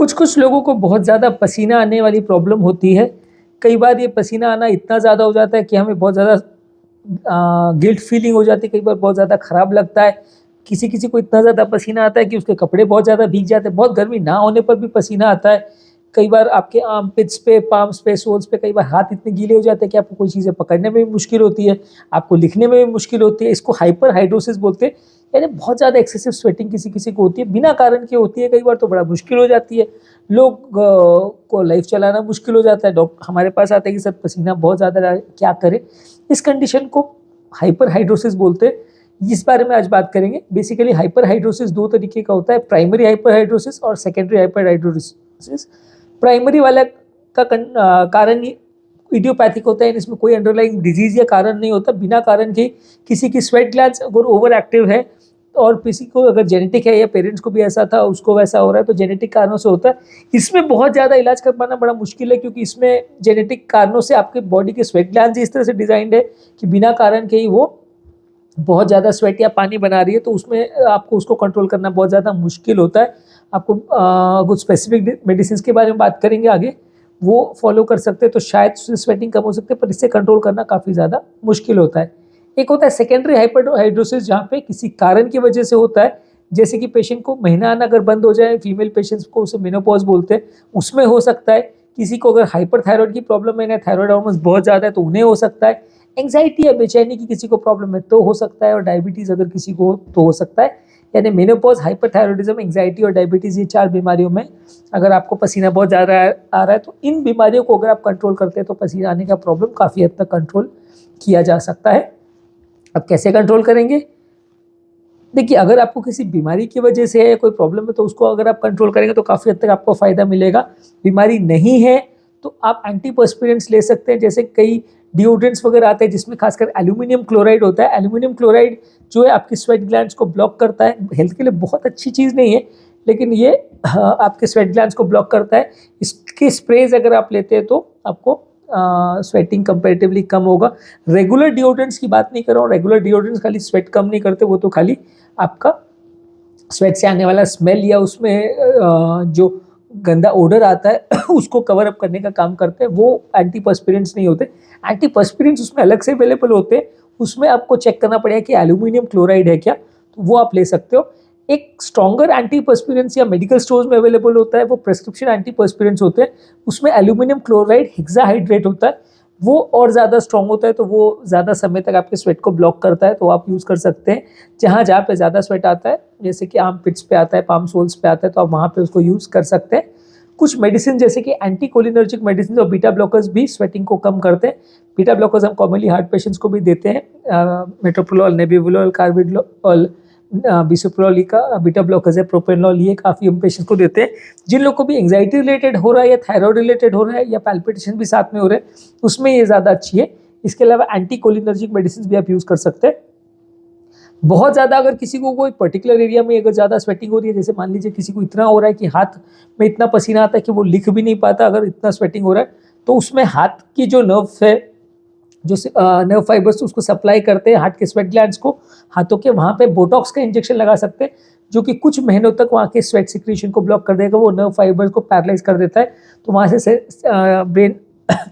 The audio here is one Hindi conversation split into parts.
कुछ कुछ लोगों को बहुत ज़्यादा पसीना आने वाली प्रॉब्लम होती है। कई बार ये पसीना आना इतना ज़्यादा हो जाता है कि हमें बहुत ज़्यादा गिल्ट फीलिंग हो जाती है, कई बार बहुत ज़्यादा खराब लगता है। किसी-किसी को इतना ज़्यादा पसीना आता है कि उसके कपड़े बहुत ज़्यादा भीग जाते हैं, बहुत गर्मी ना होने पर भी पसीना आता है। कई बार आपके आर्मपिट्स पे, पाम्स पे, सोल्स पे कई बार हाथ इतने गीले हो जाते हैं कि आपको कोई चीज़ें पकड़ने में भी मुश्किल होती है, आपको लिखने में भी मुश्किल होती है। इसको हाइपर हाइड्रोसिस बोलते हैं, यानी बहुत ज़्यादा एक्सेसिव स्वेटिंग किसी-किसी को होती है, बिना कारण की होती है, कई बार तो बड़ा मुश्किल हो जाती है। लोग को लाइफ चलाना मुश्किल हो जाता है, हमारे पास आते हैं कि सर पसीना बहुत ज़्यादा आ रहा है, क्या करें? इस कंडीशन को हाइपर हाइड्रोसिस बोलते हैं। इस बारे में आज बात करेंगे। बेसिकली हाइपर हाइड्रोसिस 2 तरीके का होता है, प्राइमरी हाइपर हाइड्रोसिस और सेकेंडरी हाइपर हाइड्रोसिस। प्राइमरी वाला का कारण इडियोपैथिक होता है, इसमें कोई अंडरलाइंग डिजीज या कारण नहीं होता, बिना कारण के किसी की स्वेट ग्लैंड्स अगर ओवर एक्टिव है और किसी को अगर जेनेटिक है या पेरेंट्स को भी ऐसा था उसको वैसा हो रहा है तो जेनेटिक कारणों से होता है। इसमें बहुत ज़्यादा इलाज कर पाना बड़ा मुश्किल है, क्योंकि इसमें जेनेटिक कारणों से आपके बॉडी के स्वेट ग्लैंड्स इस तरह से डिजाइंड है कि बिना कारण के ही वो बहुत ज़्यादा स्वेट या पानी बना रही है, तो उसमें आपको उसको कंट्रोल करना बहुत ज़्यादा मुश्किल होता है। आपको कुछ स्पेसिफिक मेडिसिन के बारे में बात करेंगे आगे, वो फॉलो कर सकते हैं तो शायद स्वेटिंग कम हो सकती है, पर इससे कंट्रोल करना काफ़ी ज़्यादा मुश्किल होता है। एक होता है सेकेंडरी हाइपर हाइड्रोसिस, जहाँ पे किसी कारण की वजह से होता है, जैसे कि पेशेंट को महीना आना अगर बंद हो जाए, फीमेल पेशेंट्स को उसे मेनोपॉज बोलते हैं, उसमें हो सकता है। किसी को अगर हाइपर थायराइड की प्रॉब्लम है ना, थायराइड हार्मोन्स बहुत ज़्यादा है तो उन्हें हो सकता है। एंग्जाइटी या बेचैनी की किसी को प्रॉब्लम है तो हो सकता है, और डायबिटीज़ अगर किसी को हो तो हो सकता है। यानी मेनोपॉज, हाइपरथायरॉयडिज्म, एंग्जाइटी और डायबिटीज़, ये 4 बीमारियों में अगर आपको पसीना बहुत ज़्यादा आ रहा है तो इन बीमारियों को अगर आप कंट्रोल करते हैं तो पसीना आने का प्रॉब्लम काफ़ी हद तक कंट्रोल किया जा सकता है। अब कैसे कंट्रोल करेंगे? देखिए, अगर आपको किसी बीमारी की वजह से है, कोई प्रॉब्लम है, तो उसको अगर आप कंट्रोल करेंगे तो काफ़ी हद तक आपको फ़ायदा मिलेगा। बीमारी नहीं है तो आप एंटीपर्स्पिरेंट्स ले सकते हैं, जैसे कई डिओड्रेंट्स वगैरह आते हैं जिसमें खासकर एल्यूमिनियम क्लोराइड होता है। एल्यूमिनियम क्लोराइड जो है आपकी स्वेट ग्लैंड्स को ब्लॉक करता है, हेल्थ के लिए बहुत अच्छी चीज़ नहीं है, लेकिन ये आपके स्वेट ग्लैंड्स को ब्लॉक करता है। इसके स्प्रेज अगर आप लेते हैं तो आपको स्वेटिंग कंपैरेटिवली कम होगा। रेगुलर डिओड्रेंट्स की बात नहीं कर रहा हूँ, रेगुलर डिओड्रेंट्स खाली स्वेट कम नहीं करते, वो तो खाली आपका स्वेट से आने वाला स्मेल या उसमें जो गंदा ओडर आता है उसको कवर अप करने का काम करते हैं, वो एंटीपर्स्पिरेंट्स नहीं होते। एंटीपर्स्पिरेंट्स उसमें अलग से अवेलेबल होते हैं, उसमें आपको चेक करना पड़ेगा कि एल्यूमिनियम क्लोराइड है क्या, तो वो आप ले सकते हो। एक स्ट्रॉन्गर एंटीपर्स्पिरेंट्स या मेडिकल स्टोर्स में अवेलेबल होता है, वो प्रेस्क्रिप्शन एंटीपर्स्पिरेंट्स होते हैं, उसमें एल्यूमिनियम क्लोराइड हेक्साहाइड्रेट होता है, वो और ज़्यादा स्ट्रॉन्ग होता है, तो वो ज़्यादा समय तक आपके स्वेट को ब्लॉक करता है, तो आप यूज़ कर सकते हैं। जहाँ जहाँ पे ज़्यादा स्वेट आता है, जैसे कि आर्म पिट्स पे आता है, पाम सोल्स पे आता है, तो आप वहाँ पे उसको यूज़ कर सकते हैं। कुछ मेडिसिन जैसे कि एंटीकोलिनर्जिक मेडिसिन और बीटा ब्लॉकर्स भी स्वेटिंग को कम करते हैं। बीटा ब्लॉकर्स हम कॉमनली हार्ट पेशेंट्स को भी देते हैं, मेटोप्रोलोल, नेबिवोलोल, कार्बिडोल, बिसोप्रोल का बीटा ब्लॉकर्स है, प्रोपेनोल, ये काफ़ी हम पेशेंट्स को देते हैं। जिन लोग को भी एंग्जाइटी रिलेटेड हो रहा है या थायराइड रिलेटेड हो रहा है या पैल्पिटेशन भी साथ में हो रहे हैं, उसमें ये ज़्यादा अच्छी है। इसके अलावा एंटीकोलिनर्जिक मेडिसिन भी आप यूज़ कर सकते हैं। बहुत ज़्यादा अगर किसी को कोई पर्टिकुलर एरिया में अगर ज़्यादा स्वेटिंग हो रही है, जैसे मान लीजिए किसी को इतना हो रहा है कि हाथ में इतना पसीना आता है कि वो लिख भी नहीं पाता, अगर इतना स्वेटिंग हो रहा है, तो उसमें हाथ की जो नर्व है, जो नर्व फाइबर्स उसको सप्लाई करते हैं हार्ट के स्वेट ग्लैंड्स को, हाथों के, वहाँ पे बोटॉक्स का इंजेक्शन लगा सकते हैं, जो कि कुछ महीनों तक वहाँ के स्वेट सिक्रीशन को ब्लॉक कर देगा, वो नर्व फाइबर्स को पैरालाइज कर देता है, तो वहाँ से ब्रेन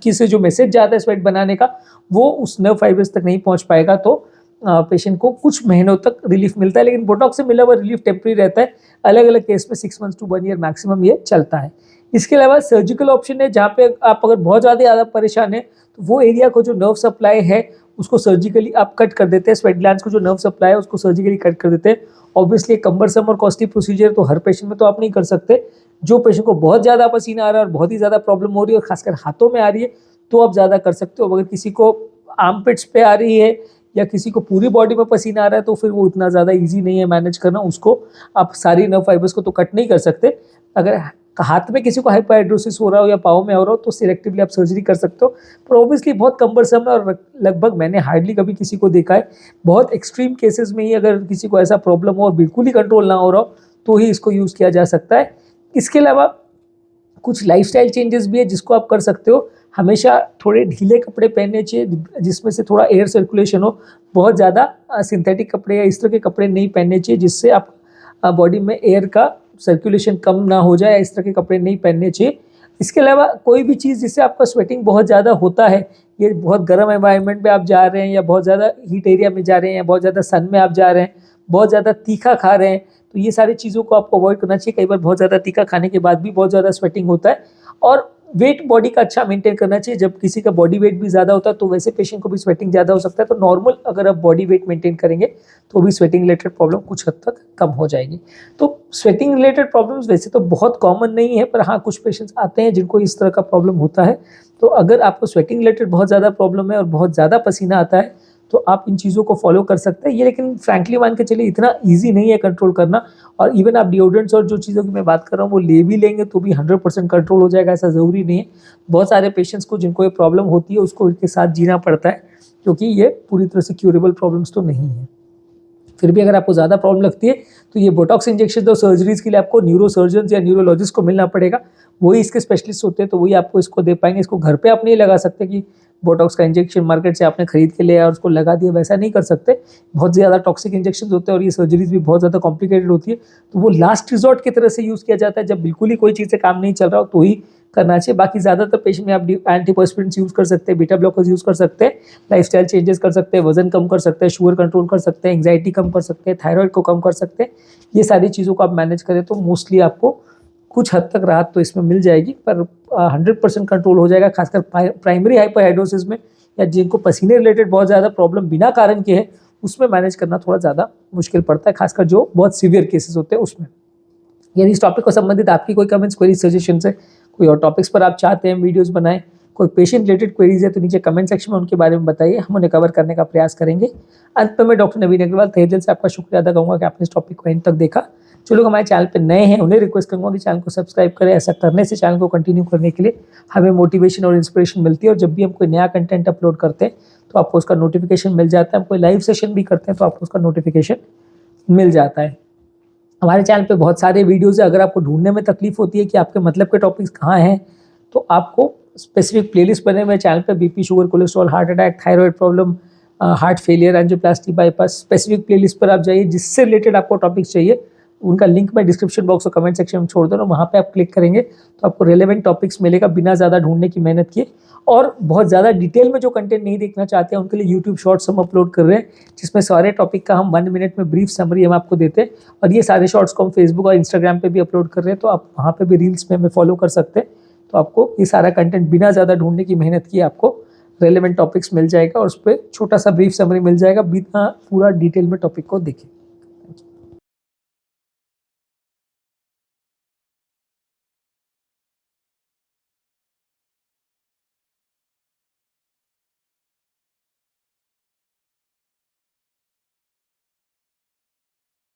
की से जो मैसेज जाता है स्वेट बनाने का, वो उस नर्व फाइबर्स तक नहीं पहुँच पाएगा, तो पेशेंट को कुछ महीनों तक रिलीफ मिलता है। लेकिन बोटॉक्स से मिला हुआ रिलीफ टेम्परेरी रहता है, अलग अलग केस में 6 मंथ्स टू 1 ईयर मैक्सिमम ये चलता है। इसके अलावा सर्जिकल ऑप्शन है, जहाँ पे आप अगर बहुत ज़्यादा परेशान है तो वो एरिया को जो नर्व सप्लाई है उसको सर्जिकली आप कट कर देते हैं, स्वेट ग्लैंड्स को जो नर्व सप्लाई है उसको सर्जिकली कट कर देते हैं। ऑब्वियसली कम्बरसम और कॉस्टली प्रोसीजर तो हर पेशेंट में तो आप नहीं कर सकते। जो पेशेंट को बहुत ज़्यादा पसीना आ रहा है और बहुत ही ज़्यादा प्रॉब्लम हो रही है और खासकर हाथों में आ रही है, तो आप ज़्यादा कर सकते हो। अगर किसी को आर्मपिट्स पे आ रही है या किसी को पूरी बॉडी में पसीना आ रहा है, तो फिर वो इतना ज़्यादा इजी नहीं है मैनेज करना, उसको आप सारी नर्व फाइबर्स को तो कट नहीं कर सकते। अगर हाथ में किसी को हाइपरहाइड्रोसिस हो रहा हो या पाँव में हो रहा हो तो सिलेक्टिवली आप सर्जरी कर सकते हो, पर ऑब्वियसली बहुत कम्बरसम है और लगभग मैंने हार्डली कभी किसी को देखा है। बहुत एक्सट्रीम केसेस में ही अगर किसी को ऐसा प्रॉब्लम हो और बिल्कुल ही कंट्रोल ना हो रहा हो तो ही इसको यूज़ किया जा सकता है। इसके अलावा कुछ लाइफस्टाइल चेंजेस भी है जिसको आप कर सकते हो। हमेशा थोड़े ढीले कपड़े पहनने चाहिए जिसमें से थोड़ा एयर सर्कुलेशन हो, बहुत ज़्यादा सिंथेटिक कपड़े या इस तरह के कपड़े नहीं पहनने चाहिए जिससे आप बॉडी में एयर का सर्कुलेशन कम ना हो जाए, इस तरह के कपड़े नहीं पहनने चाहिए। इसके अलावा कोई भी चीज़ जिससे आपका स्वेटिंग बहुत ज़्यादा होता है, ये बहुत गर्म एनवायरनमेंट में आप जा रहे हैं या बहुत ज़्यादा हीट एरिया में जा रहे हैं या बहुत ज़्यादा सन में आप जा रहे हैं, बहुत ज़्यादा तीखा खा रहे हैं, तो ये सारी चीज़ों को आपको अवॉइड करना चाहिए। कई बार बहुत ज़्यादा तीखा खाने के बाद भी बहुत ज़्यादा स्वेटिंग होता है। और वेट बॉडी का अच्छा मेंटेन करना चाहिए। जब किसी का बॉडी वेट भी ज़्यादा होता है तो वैसे पेशेंट को भी स्वेटिंग ज़्यादा हो सकता है। तो नॉर्मल अगर आप बॉडी वेट मेंटेन करेंगे तो भी स्वेटिंग रिलेटेड प्रॉब्लम कुछ हद तक कम हो जाएगी। तो स्वेटिंग रिलेटेड प्रॉब्लम्स वैसे तो बहुत कॉमन नहीं है, पर हाँ कुछ पेशेंट्स आते हैं जिनको इस तरह का प्रॉब्लम होता है। तो अगर आपको स्वेटिंग रिलेटेड बहुत ज़्यादा प्रॉब्लम है और बहुत ज़्यादा पसीना आता है तो आप इन चीज़ों को फॉलो कर सकते हैं। ये लेकिन फ्रैंकली मान के चलिए इतना ईजी नहीं है कंट्रोल करना। और इवन आप डिओड्रेंट्स और जो चीज़ों की मैं बात कर रहा हूँ वो ले भी लेंगे तो भी 100% कंट्रोल हो जाएगा, ऐसा ज़रूरी नहीं है। बहुत सारे पेशेंट्स को जिनको ये प्रॉब्लम होती है उसको इनके साथ जीना पड़ता है, क्योंकि ये पूरी तरह से क्यूरेबल प्रॉब्लम्स तो नहीं है। फिर भी अगर आपको ज़्यादा प्रॉब्लम लगती है तो ये बोटॉक्स इंजेक्शन तो सर्जरीज़ के लिए आपको न्यूरोसर्जन्स या न्यूरोलॉजिस्ट को मिलना पड़ेगा, वही इसके स्पेशलिस्ट होते हैं, तो वही आपको इसको दे पाएंगे। इसको घर पे आप नहीं लगा सकते कि बोटॉक्स का इंजेक्शन मार्केट से आपने खरीद के लिया और उसको लगा दिया, वैसा नहीं कर सकते। बहुत ज़्यादा टॉक्सिक इंजेक्शन होते हैं और ये सर्जरीज भी बहुत ज़्यादा कॉम्प्लिकेटेड होती है, तो वो लास्ट रिजॉर्ट की तरह से यूज़ किया जाता है। जब बिल्कुल ही कोई चीज़ से काम नहीं चल रहा हो तो ही करना चाहिए। बाकी ज़्यादातर पेशेंट में आप एंटीपर्स्पिरेंट्स यूज़ कर सकते हैं, बीटा ब्लॉकर्स यूज़ कर सकते हैं, लाइफस्टाइल चेंजेस कर सकते हैं, वजन कम कर सकते हैं, शुगर कंट्रोल कर सकते हैं, एंग्जाइटी कम कर सकते हैं, थायराइड को कम कर सकते हैं। ये सारी चीज़ों को आप मैनेज करें तो मोस्टली आपको कुछ हद तक राहत तो इसमें मिल जाएगी, पर 100% कंट्रोल हो जाएगा। खासकर प्राइमरी हाइपरहाइड्रोसिस में या जिनको पसीने रिलेटेड बहुत ज़्यादा प्रॉब्लम बिना कारण के है, उसमें मैनेज करना थोड़ा ज़्यादा मुश्किल पड़ता है, खासकर जो बहुत सीवियर केसेस होते हैं उसमें। यदि इस टॉपिक को संबंधित आपकी कोई कमेंट्स, क्वेरी, सजेशन है, कोई और टॉपिक्स पर आप चाहते हैं वीडियोस बनाएं, कोई पेशेंट रिलेटेड क्वेरीज है तो नीचे कमेंट सेक्शन में उनके बारे में बताइए, हम उन्हें कवर करने का प्रयास करेंगे। अंत में मैं डॉक्टर नवीन अग्रवाल तहे दिल से आपका शुक्रिया अदा करूँगा कि आपने इस टॉपिक को एंड तक देखा। जो लोग हमारे चैनल पर नए हैं उन्हें रिक्वेस्ट करूँगा कि चैनल को सब्सक्राइब करें। ऐसा करने से चैनल को कंटिन्यू करने के लिए हमें मोटिवेशन और इंस्पिरेशन मिलती है, और जब भी हम कोई नया कंटेंट अपलोड करते हैं तो आपको उसका नोटिफिकेशन मिल जाता है। हम कोई लाइव सेशन भी करते हैं तो आपको उसका नोटिफिकेशन मिल जाता है। हमारे चैनल पे बहुत सारे वीडियोज़ है, अगर आपको ढूंढने में तकलीफ होती है कि आपके मतलब के टॉपिक्स कहाँ हैं तो आपको स्पेसिफिक प्लेलिस्ट बने हुए चैनल पे, BP, sugar, cholesterol, heart attack, thyroid problem, heart failure, angioplasty, bypass, specific playlist पर आप जाइए। जिससे रिलेटेड आपको टॉपिक्स चाहिए उनका लिंक मैं डिस्क्रिप्शन बॉक्स और कमेंट सेक्शन में छोड़ दूँ, वहाँ पे आप क्लिक करेंगे तो आपको रेलेवेंट टॉपिक्स मिलेगा बिना ज़्यादा ढूंढने की मेहनत किए। और बहुत ज़्यादा डिटेल में जो कंटेंट नहीं देखना चाहते हैं उनके लिए यूट्यूब शॉर्ट्स हम अपलोड कर रहे हैं, जिसमें सारे टॉपिक का हम 1 मिनट में ब्रीफ समरी हम आपको देते हैं। और ये सारे शॉर्ट्स को हम फेसबुक और इंस्टाग्राम पे भी अपलोड कर रहे हैं, तो आप वहाँ पे भी रील्स में हमें फॉलो कर सकते हैं। तो आपको ये सारा कंटेंट बिना ज़्यादा ढूंढने की मेहनत किए आपको रेलेवेंट टॉपिक्स मिल जाएगा और उस पर छोटा सा ब्रीफ समरी मिल जाएगा, बिना पूरा डिटेल में टॉपिक को देखें।